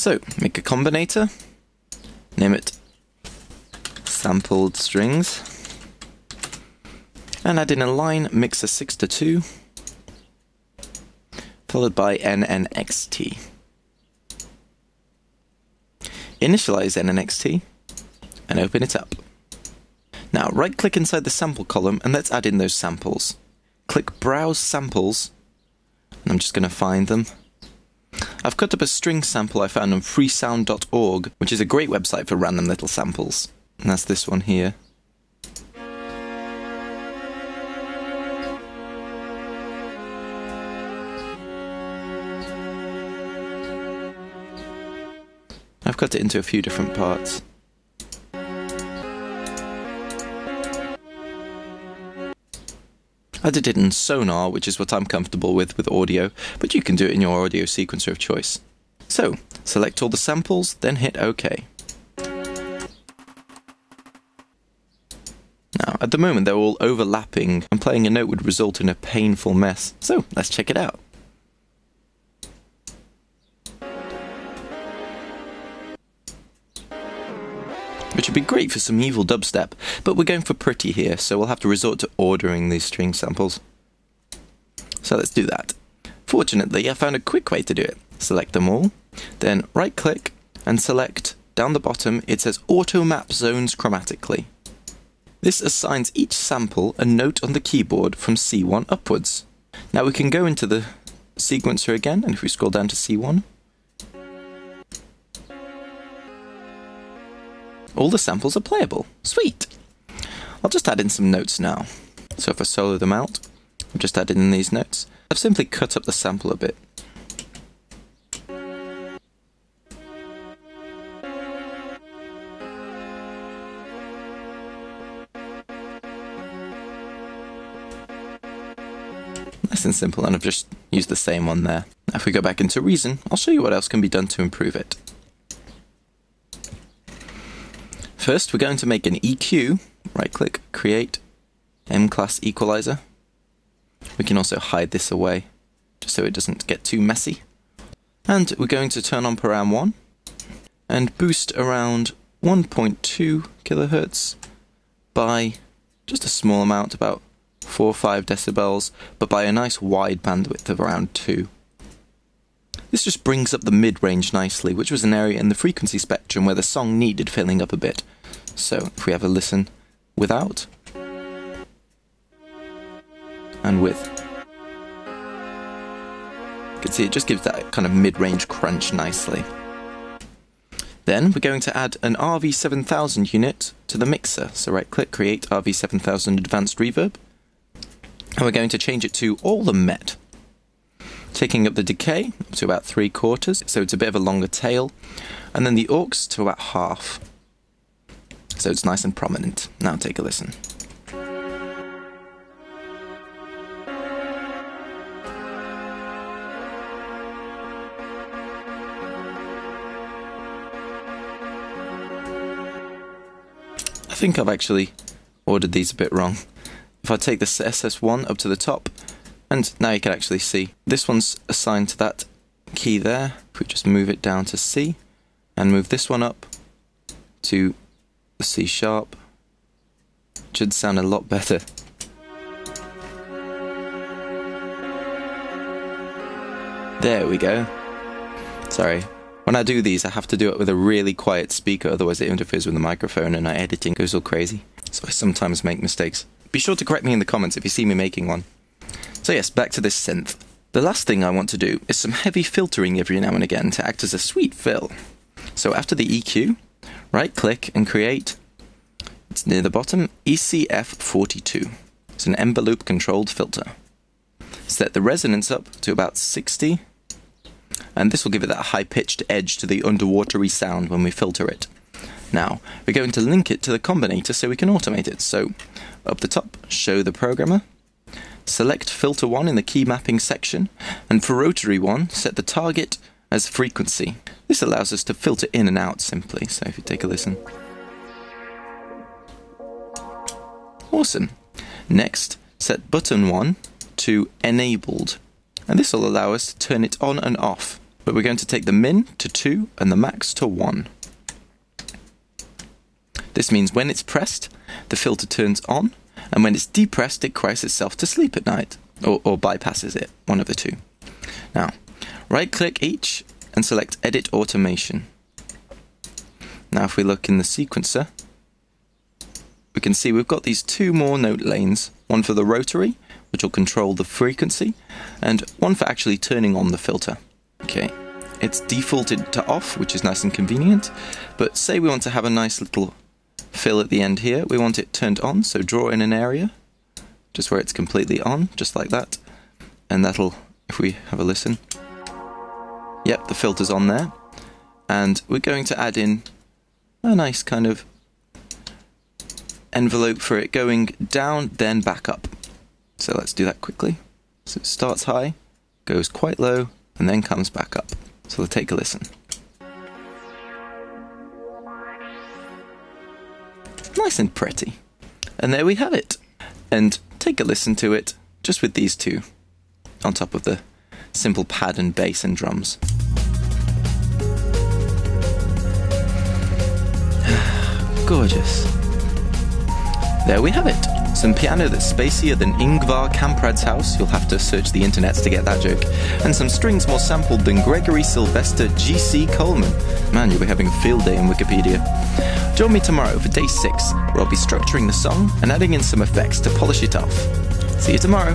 So, make a combinator, name it sampled strings, and add in a line mixer 6:2, followed by NNXT. Initialize NNXT and open it up. Now right click inside the sample column and let's add in those samples. Click Browse Samples, and I'm just going to find them. I've cut up a string sample I found on freesound.org, which is a great website for random little samples. And that's this one here. I've cut it into a few different parts. I did it in Sonar, which is what I'm comfortable with audio, but you can do it in your audio sequencer of choice. So, select all the samples, then hit OK. Now, at the moment they're all overlapping, and playing a note would result in a painful mess, so let's check it out. Which would be great for some evil dubstep, but we're going for pretty here, so we'll have to resort to ordering these string samples. So let's do that. Fortunately, I found a quick way to do it. Select them all, then right click and select, down the bottom, it says Auto Map Zones Chromatically. This assigns each sample a note on the keyboard from C1 upwards. Now we can go into the sequencer again, and if we scroll down to C1, all the samples are playable. Sweet! I'll just add in some notes now. So if I solo them out, I've just added in these notes. I've simply cut up the sample a bit. Nice and simple, and I've just used the same one there. Now if we go back into Reason, I'll show you what else can be done to improve it. First, we're going to make an EQ, right-click, Create, M-Class Equalizer. We can also hide this away, just so it doesn't get too messy. And we're going to turn on param 1, and boost around 1.2 kilohertz by just a small amount, about 4 or 5 decibels, but by a nice wide bandwidth of around 2. This just brings up the mid-range nicely, which was an area in the frequency spectrum where the song needed filling up a bit. So, if we have a listen without and with, you can see it just gives that kind of mid-range crunch nicely. Then we're going to add an RV7000 unit to the mixer. So right-click, Create RV7000 Advanced Reverb, and we're going to change it to all the Met, taking up the decay to about 3/4, so it's a bit of a longer tail, and then the aux to about half, so it's nice and prominent. Now take a listen. I think I've actually ordered these a bit wrong. If I take the SS1 up to the top, and now you can actually see this one's assigned to that key there. If we just move it down to C and move this one up to the C sharp, it should sound a lot better. There we go. Sorry, when I do these I have to do it with a really quiet speaker, otherwise it interferes with the microphone and our editing goes all crazy. So I sometimes make mistakes. Be sure to correct me in the comments if you see me making one. So yes, back to this synth. The last thing I want to do is some heavy filtering every now and again to act as a sweet fill. So after the EQ, right click and create, it's near the bottom, ECF42. It's an envelope controlled filter. Set the resonance up to about 60, and this will give it that high-pitched edge to the underwatery sound when we filter it. Now, we're going to link it to the combinator so we can automate it. So, up the top, show the programmer. Select filter 1 in the key mapping section, and for rotary 1, set the target as frequency. This allows us to filter in and out simply, so if you take a listen. Awesome. Next, set button 1 to enabled, and this will allow us to turn it on and off. but we're going to take the min to 2 and the max to 1. This means when it's pressed, the filter turns on, and when it's depressed, it cries itself to sleep at night, or bypasses it, one of the two. Now, right-click each and select Edit Automation. Now if we look in the sequencer, we can see we've got these 2 more note lanes, one for the rotary, which will control the frequency, and one for actually turning on the filter. Okay, it's defaulted to off, which is nice and convenient, but say we want to have a nice little fill at the end here, we want it turned on, so draw in an area, just where it's completely on, just like that, and that'll, if we have a listen, yep, the filter's on there, and we're going to add in a nice kind of envelope for it going down, then back up. So let's do that quickly. So it starts high, goes quite low, and then comes back up. So we'll take a listen. Nice and pretty. And there we have it. And take a listen to it, just with these 2, on top of the simple pad and bass and drums. Gorgeous. There we have it. Some piano that's spacier than Ingvar Kamprad's house, you'll have to search the internets to get that joke, and some strings more sampled than Gregory Sylvester G.C. Coleman. Man, you'll be having a field day in Wikipedia. Join me tomorrow for day 6, where I'll be structuring the song and adding in some effects to polish it off. See you tomorrow.